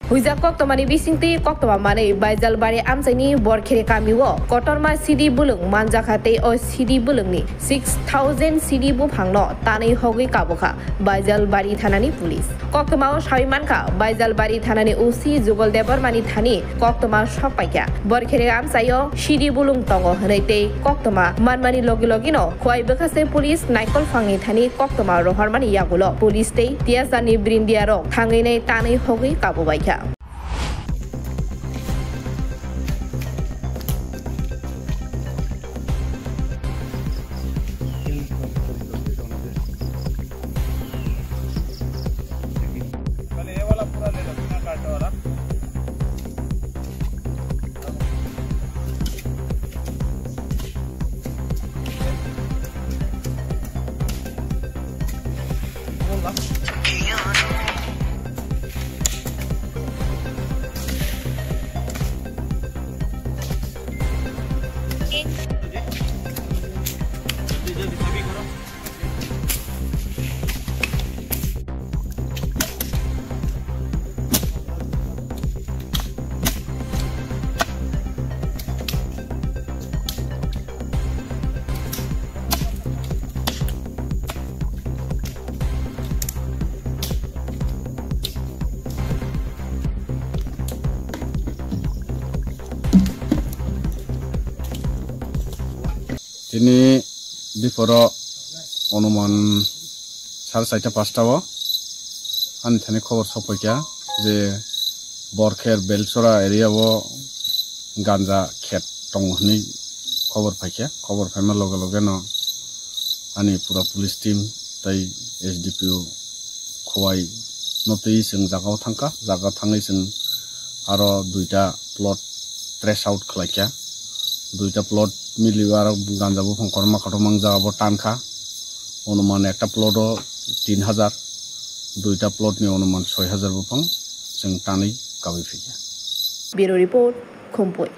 Huja koktomani bisingti koktoma mane baijal bari amsaini borkhere kamiwo kotorma CD bulung manjakhate o CD bulungni 6000 CD buphangno tanai hogui kabokha baijal bari thanani police koktoma sabimankha baijal bari thanani OC Jugol Debor mani thani koktoma sokpaikya borkhere amsayo CD bulung tongo hneitei koktoma manmani logi logino khwai bekhase police naikol phangi thani koktoma roharmani yagulo police tei tiasani brindia rok thanginei tanai hogui kabobaikha Ini before onuman 4:30 ani thani khobor sopokya je borkher belsora area wo ganja khet tonghni khobor paikya khobor paima loge loge no ani pura police team tai SDPO khowai notei sing jagao thangka jaga thangai sing aro duita plot trash out khlaikya duita plot miliwar ganja bufang korma katomang jaga bo tanka অনুমান একটা plot 3000 দুইটা plot নি অনুমান 6000 বফাং जों টানি গাবি ফিয়া bureau report খুমপুই।